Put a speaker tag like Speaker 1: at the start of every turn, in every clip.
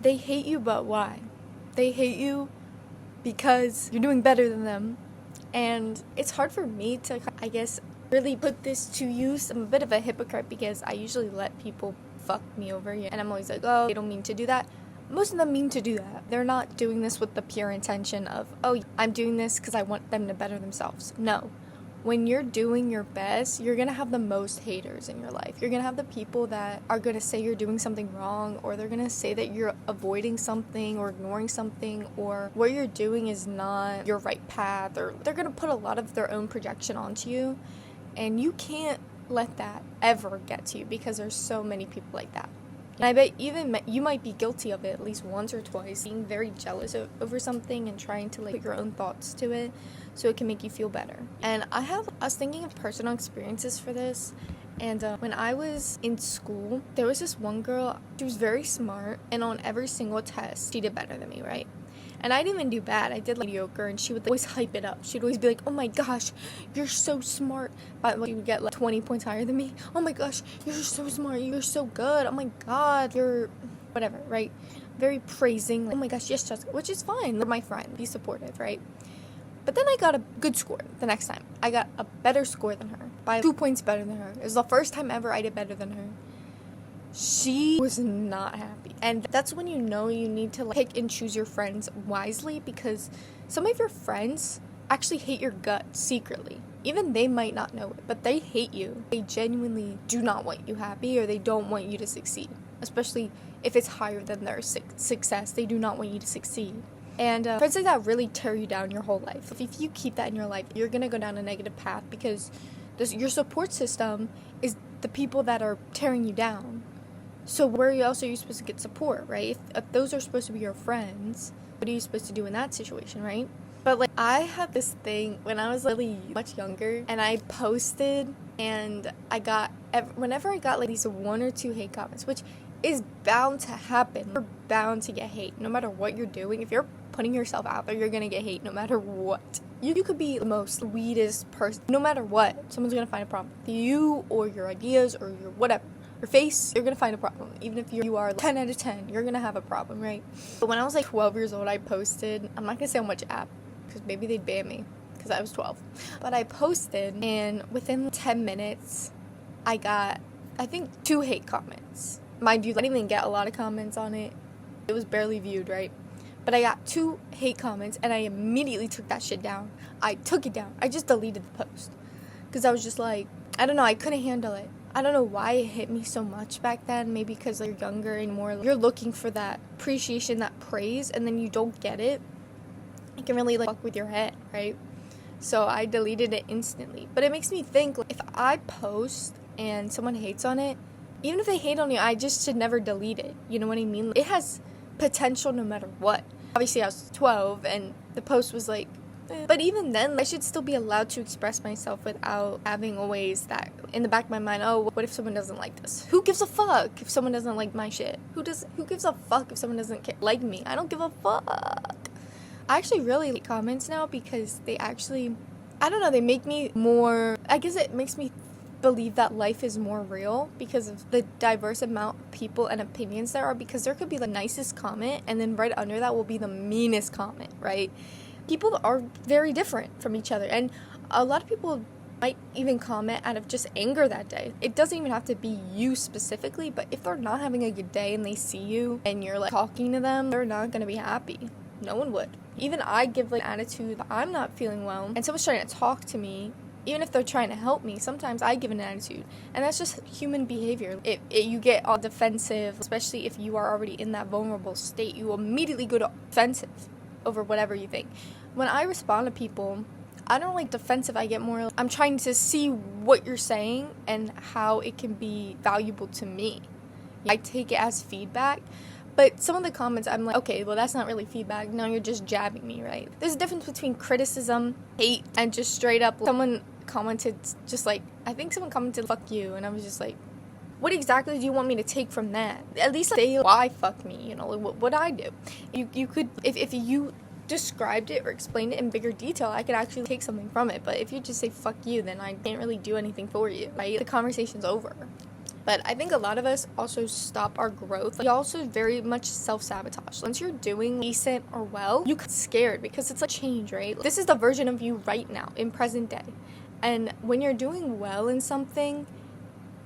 Speaker 1: They hate you, but why? They hate you because you're doing better than them. And it's hard for me to, I guess, really put this to use. I'm a bit of a hypocrite because I usually let people fuck me over, and I'm always like, oh, they don't mean to do that. Most of them mean to do that. They're not doing this with the pure intention of, oh, I'm doing this because I want them to better themselves. No. When you're doing your best, you're going to have the most haters in your life. You're going to have the people that are going to say you're doing something wrong, or they're going to say that you're avoiding something or ignoring something, or what you're doing is not your right path, or they're going to put a lot of their own projection onto you, and you can't let that ever get to you because there's so many people like that. And I bet even you might be guilty of it at least once or twice, being very jealous over something and trying to put your own thoughts to it so it can make you feel better. And I was thinking of personal experiences for this. And when I was in school, there was this one girl. She was very smart, and on every single test, she did better than me, right? And I didn't even do bad. I did mediocre, and she would always hype it up. She'd always be like, oh my gosh, you're so smart. But she would get 20 points higher than me. Oh my gosh, you're so smart. You're so good. Oh my god, you're whatever, right? Very praising. Oh my gosh, yes, just, which is fine. They're my friend. Be supportive, right? But then I got a good score the next time. I got a better score than her. By 2 points better than her. It was the first time ever I did better than her. She was not happy. And that's when you know you need to pick and choose your friends wisely, because some of your friends actually hate your guts secretly. Even they might not know it, but they hate you. They genuinely do not want you happy, or they don't want you to succeed. Especially if it's higher than their success. They do not want you to succeed. And friends like that really tear you down your whole life. If you keep that in your life, you're going to go down a negative path, because your support system is the people that are tearing you down. So where else are you supposed to get support, right? If those are supposed to be your friends, what are you supposed to do in that situation, right? But I had this thing when I was really much younger, and I posted, and whenever I got these 1 or 2 hate comments, which is bound to happen. You're bound to get hate no matter what you're doing. If you're putting yourself out there, you're gonna get hate no matter what. You could be the most sweetest person. No matter what, someone's gonna find a problem with you or your ideas or your whatever. Your face, you're gonna find a problem. Even if you are 10 out of 10, you're gonna have a problem, right? But when I was 12 years old, I posted, I'm not gonna say on which app, because maybe they'd ban me, because I was 12. But I posted, and within 10 minutes, I got, I think, 2 hate comments. Mind you, I didn't even get a lot of comments on it. It was barely viewed, right? But I got 2 hate comments, and I immediately took that shit down. I took it down. I just deleted the post. Because I was just I don't know, I couldn't handle it. I don't know why it hit me so much back then. Maybe because you're younger and more, you're looking for that appreciation, that praise, and then you don't get it. It can really fuck with your head, right? So I deleted it instantly. But it makes me think, if I post and someone hates on it, even if they hate on you, I just should never delete it. You know what I mean? It has potential no matter what. Obviously, I was 12, and the post was But even then, I should still be allowed to express myself without having always that in the back of my mind, oh, what if someone doesn't like this? Who gives a fuck if someone doesn't like my shit? Who gives a fuck if someone doesn't like me? I don't give a fuck. I actually really like comments now, because they actually, I don't know, they make me more, I guess it makes me believe that life is more real because of the diverse amount of people and opinions there are, because there could be the nicest comment, and then right under that will be the meanest comment, right? People are very different from each other, and a lot of people might even comment out of just anger that day. It doesn't even have to be you specifically, but if they're not having a good day and they see you and you're talking to them, they're not going to be happy. No one would. Even I give an attitude that I'm not feeling well, and someone's trying to talk to me, even if they're trying to help me, sometimes I give an attitude. And that's just human behavior. You get all defensive, especially if you are already in that vulnerable state. You immediately go to offensive over whatever you think. When I respond to people, I don't defensive. I get more, I'm trying to see what you're saying and how it can be valuable to me. I take it as feedback. But some of the comments, I'm okay, well, that's not really feedback. No, you're just jabbing me, right? There's a difference between criticism, hate, and just straight up, someone commented I think someone commented, fuck you, and I was just what exactly do you want me to take from that? At least say why fuck me, what I do. You could, if you described it or explained it in bigger detail, I could actually take something from it. But if you just say fuck you, then I can't really do anything for you, right? The conversation's over. But I think a lot of us also stop our growth. We also very much self-sabotage. Once you're doing decent or well, you get scared because it's like change, right? This is the version of you right now in present day. And when you're doing well in something,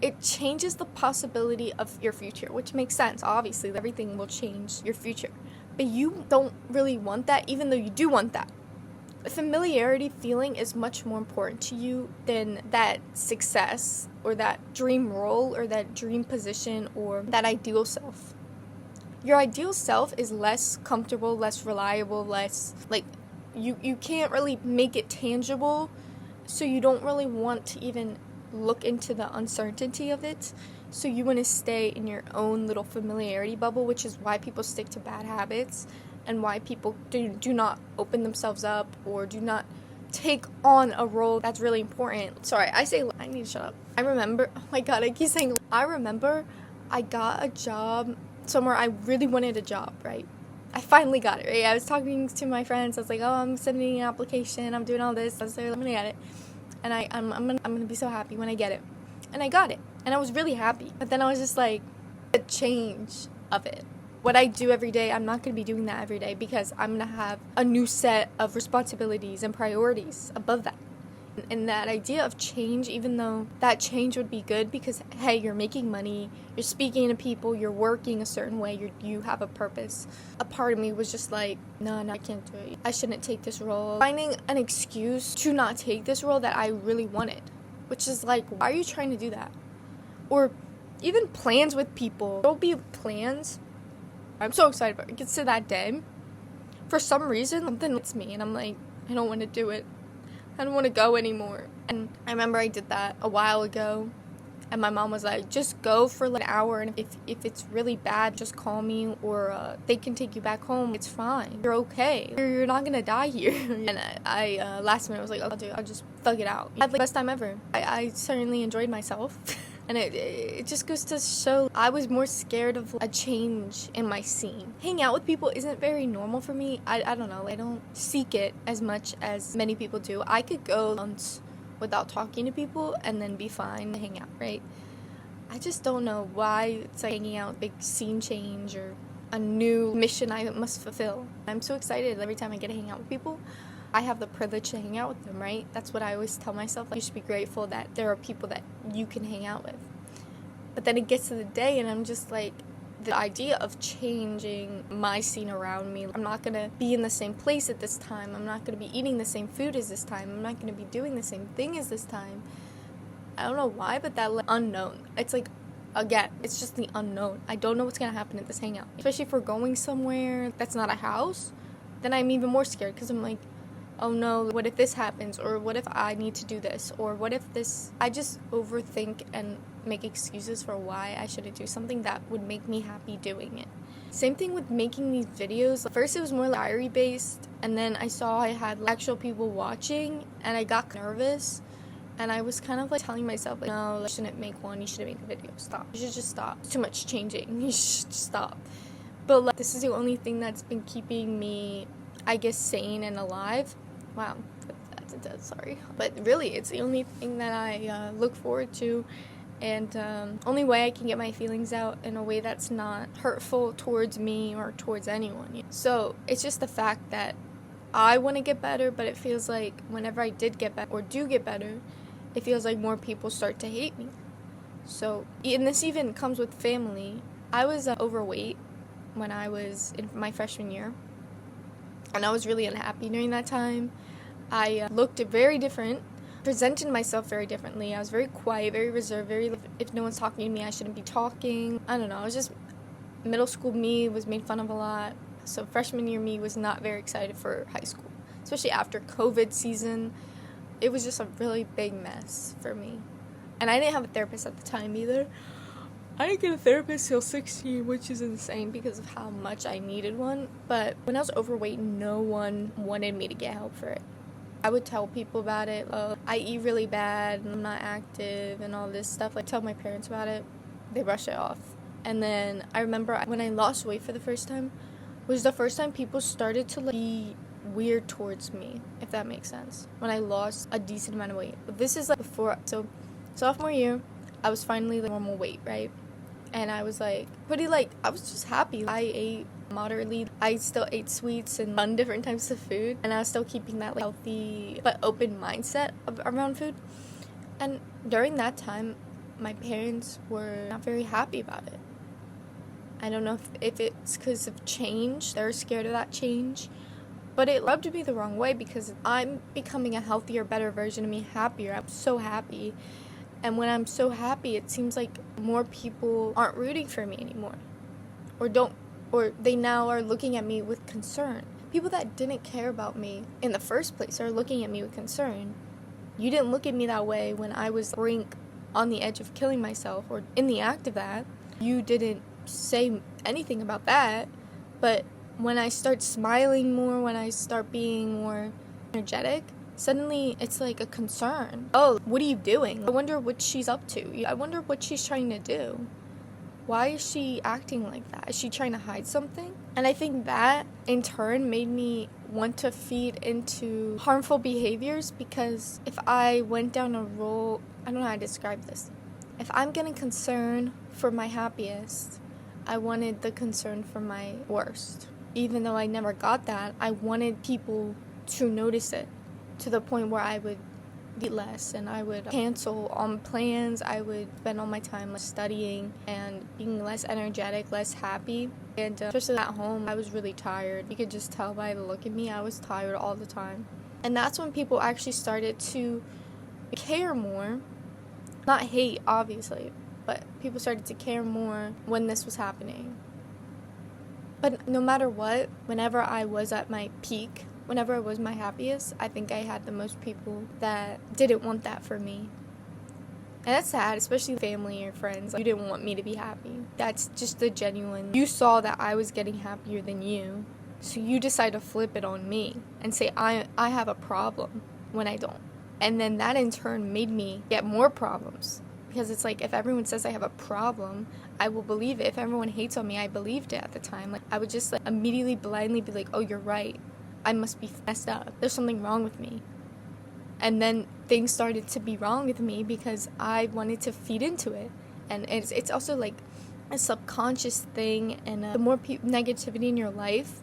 Speaker 1: it changes the possibility of your future, which makes sense. Obviously, everything will change your future. But you don't really want that, even though you do want that. The familiarity feeling is much more important to you than that success or that dream role or that dream position or that ideal self. Your ideal self is less comfortable, less reliable, less like you can't really make it tangible, so you don't really want to even look into the uncertainty of it. So you want to stay in your own little familiarity bubble, which is why people stick to bad habits and why people do not open themselves up or do not take on a role that's really important. Sorry, I need to shut up. I remember, oh my god, I keep saying, I remember I got a job somewhere. I really wanted a job, right? I finally got it, right? I was talking to my friends. I was like, oh, I'm sending an application. I'm doing all this. I was like, I'm gonna get it. And I'm gonna be so happy when I get it. And I got it. And I was really happy. But then I was just like, the change of it. What I do every day, I'm not going to be doing that every day because I'm going to have a new set of responsibilities and priorities above that. And that idea of change, even though that change would be good because, hey, you're making money, you're speaking to people, you're working a certain way, you have a purpose. A part of me was just like, no, I can't do it. I shouldn't take this role. Finding an excuse to not take this role that I really wanted, which is like, why are you trying to do that? Or even plans with people. There'll be plans. I'm so excited about it. It gets to that day. For some reason, something hits me, and I'm like, I don't want to do it. I don't want to go anymore. And I remember I did that a while ago, and my mom was like, just go for like an hour, and if it's really bad, just call me, or they can take you back home. It's fine. You're okay. You're not gonna die here. And I last minute was like, I'll just thug it out. I had like, the best time ever. I certainly enjoyed myself. And it just goes to show I was more scared of a change in my scene. Hanging out with people isn't very normal for me. I don't know. I don't seek it as much as many people do. I could go months without talking to people and then be fine to hang out, right? I just don't know why it's like hanging out, big scene change or a new mission I must fulfill. I'm so excited every time I get to hang out with people. I have the privilege to hang out with them, right? That's what I always tell myself. Like, you should be grateful that there are people that you can hang out with. But then it gets to the day and I'm just like, the idea of changing my scene around me. I'm not going to be in the same place at this time. I'm not going to be eating the same food as this time. I'm not going to be doing the same thing as this time. I don't know why, but that unknown. It's like, again, it's just the unknown. I don't know what's going to happen at this hangout. Especially if we're going somewhere that's not a house, then I'm even more scared because I'm like, oh no, what if this happens? Or what if I need to do this? Or what if this... I just overthink and make excuses for why I shouldn't do something that would make me happy doing it. Same thing with making these videos. First it was more like diary based, and then I saw I had actual people watching, and I got nervous. And I was kind of like telling myself, like, no, you shouldn't make one, you shouldn't make a video. Stop. You should just stop. It's too much changing. You should just stop. But like, this is the only thing that's been keeping me, I guess, sane and alive. Wow, that's intense, sorry. But really, it's the only thing that I look forward to, and only way I can get my feelings out in a way that's not hurtful towards me or towards anyone. So it's just the fact that I want to get better, but it feels like whenever I did get better or do get better, it feels like more people start to hate me. So, and this even comes with family. I was overweight when I was in my freshman year. And I was really unhappy during that time. I looked very different, presented myself very differently. I was very quiet, very reserved, if no one's talking to me, I shouldn't be talking. I don't know, I was just, middle school me was made fun of a lot. So freshman year me was not very excited for high school, especially after COVID season. It was just a really big mess for me. And I didn't have a therapist at the time either. I didn't get a therapist till 16, which is insane because of how much I needed one. But when I was overweight, no one wanted me to get help for it. I would tell people about it. I eat really bad, and I'm not active, and all this stuff. Like, tell my parents about it. They brush it off. And then I remember when I lost weight for the first time, was the first time people started to be weird towards me, if that makes sense. When I lost a decent amount of weight. But this is like before, so sophomore year, I was finally the normal weight, right? And I was like, I was just happy. I ate moderately. I still ate sweets and fun different types of food. And I was still keeping that like, healthy but open mindset around food. And during that time, my parents were not very happy about it. I don't know if it's because of change. They're scared of that change. But it rubbed me the wrong way because I'm becoming a healthier, better version of me, happier. I'm so happy. And when I'm so happy, it seems like more people aren't rooting for me anymore. Or they now are looking at me with concern. People that didn't care about me in the first place are looking at me with concern. You didn't look at me that way when I was on the edge of killing myself or in the act of that. You didn't say anything about that. But when I start smiling more, when I start being more energetic, suddenly it's like a concern. Oh, what are you doing? I wonder what she's up to. I wonder what she's trying to do. Why is she acting like that? Is she trying to hide something? And I think that in turn made me want to feed into harmful behaviors, because if I went down a role, I don't know how to describe this. If I'm getting concern for my happiest, I wanted the concern for my worst. Even though I never got that, I wanted people to notice it, to the point where I would eat less and I would cancel on plans. I would spend all my time studying and being less energetic, less happy. And especially at home, I was really tired. You could just tell by the look at me, I was tired all the time. And that's when people actually started to care more. Not hate, obviously, but people started to care more when this was happening. But no matter what, whenever I was at my peak, whenever I was my happiest, I think I had the most people that didn't want that for me. And that's sad, especially family or friends. You didn't want me to be happy. That's just the genuine. You saw that I was getting happier than you, so you decide to flip it on me and say I have a problem when I don't. And then that in turn made me get more problems. Because it's like, if everyone says I have a problem, I will believe it. If everyone hates on me, I believed it at the time. Like, I would just immediately blindly be like, oh, you're right. I must be messed up. There's something wrong with me. And then things started to be wrong with me because I wanted to feed into it. And it's also like a subconscious thing. And the more negativity in your life,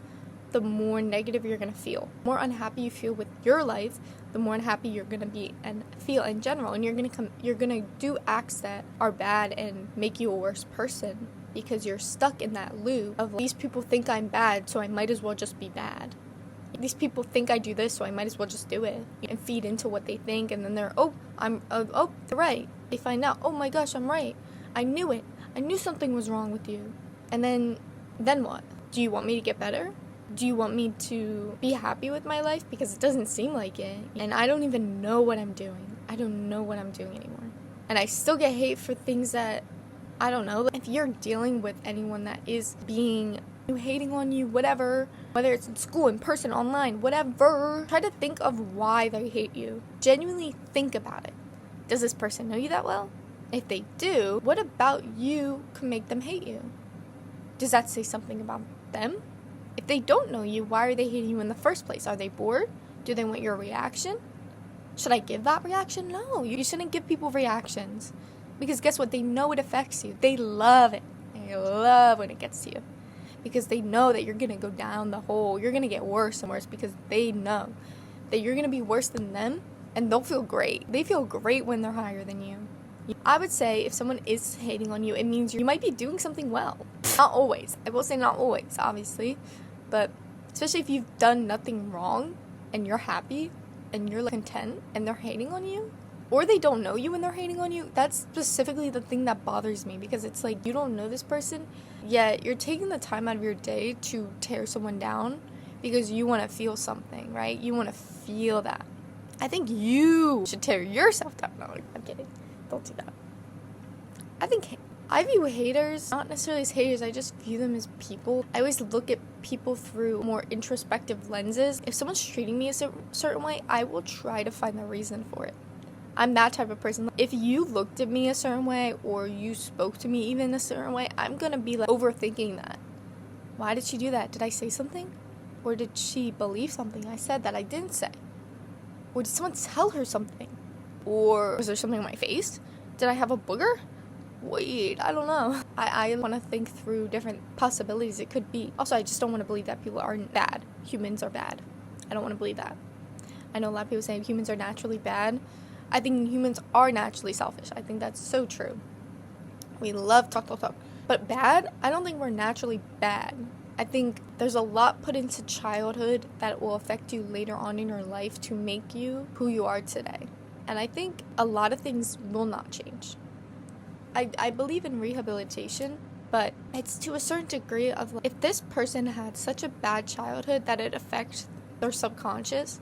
Speaker 1: the more negative you're going to feel. The more unhappy you feel with your life, the more unhappy you're going to be and feel in general. And you're going to do acts that are bad and make you a worse person, because you're stuck in that loop of these people think I'm bad, so I might as well just be bad. These people think I do this, so I might as well just do it, and feed into what they think. And then they're they're right. They find out, oh my gosh, I'm right. I knew it. I knew something was wrong with you. And then what? Do you want me to get better? Do you want me to be happy with my life? Because it doesn't seem like it. And I don't even know what I'm doing. I don't know what I'm doing anymore. And I still get hate for things that, I don't know. If you're dealing with anyone that is hating on you, whatever, whether it's in school, in person, online, whatever, try to think of why they hate you. Genuinely think about it. Does this person know you that well? If they do, what about you can make them hate you? Does that say something about them? If they don't know you, why are they hating you in the first place? Are they bored? Do they want your reaction? Should I give that reaction? No, you shouldn't give people reactions. Because guess what? They know it affects you. They love it. They love when it gets to you. Because they know that you're going to go down the hole. You're going to get worse and worse, because they know that you're going to be worse than them, and they'll feel great. They feel great when they're higher than you. I would say if someone is hating on you, it means you might be doing something well. Not always. I will say not always, obviously. But especially if you've done nothing wrong and you're happy and you're content and they're hating on you, or they don't know you and they're hating on you, that's specifically the thing that bothers me. Because it's like, you don't know this person, yet you're taking the time out of your day to tear someone down because you want to feel something, right? You want to feel that. I think you should tear yourself down. No, I'm kidding. Don't do that. I view haters not necessarily as haters. I just view them as people. I always look at people through more introspective lenses. If someone's treating me a certain way, I will try to find the reason for it. I'm that type of person. If you looked at me a certain way, or you spoke to me even a certain way, I'm gonna be overthinking that. Why did she do that? Did I say something? Or did she believe something I said that I didn't say? Or did someone tell her something? Or was there something on my face? Did I have a booger? wait, I don't know. I want to think through different possibilities it could be. Also, I just don't want to believe that people are bad. Humans are bad. I don't want to believe that. I know a lot of people say humans are naturally bad. I think humans are naturally selfish. I think that's so true. We love talk. But bad? I don't think we're naturally bad. I think there's a lot put into childhood that will affect you later on in your life to make you who you are today. And I think a lot of things will not change. I believe in rehabilitation, but it's to a certain degree of like, if this person had such a bad childhood that it affects their subconscious,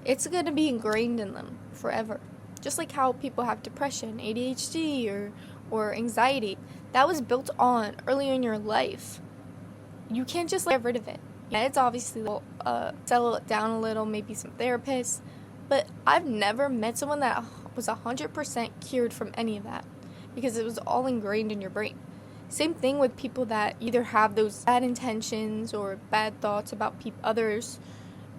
Speaker 1: it's going to be ingrained in them forever. Just like how people have depression, ADHD, or anxiety. That was built on earlier in your life. You can't just get rid of it. Yeah, it's obviously settle it down a little, maybe some therapists, but I've never met someone that was 100% cured from any of that because it was all ingrained in your brain. Same thing with people that either have those bad intentions or bad thoughts about others.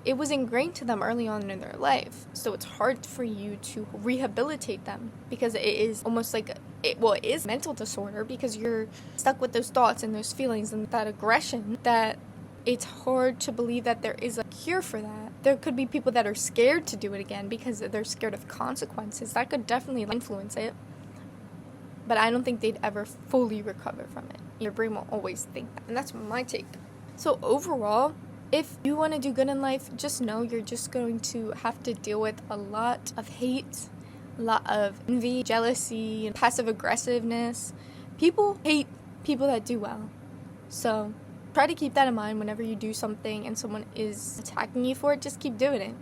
Speaker 1: It was ingrained to them early on in their life, so it's hard for you to rehabilitate them because it is almost like it is mental disorder because you're stuck with those thoughts and those feelings and that aggression that it's hard to believe that there is a cure for that. There could be people that are scared to do it again because they're scared of consequences. That could definitely influence it, but I don't think they'd ever fully recover from it. Your brain will always think that, and that's my take. So overall, if you want to do good in life, just know you're just going to have to deal with a lot of hate, a lot of envy, jealousy, and passive aggressiveness. People hate people that do well. So try to keep that in mind whenever you do something and someone is attacking you for it. Just keep doing it.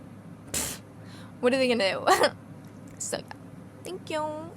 Speaker 1: What are they going to do? So, yeah. Thank you.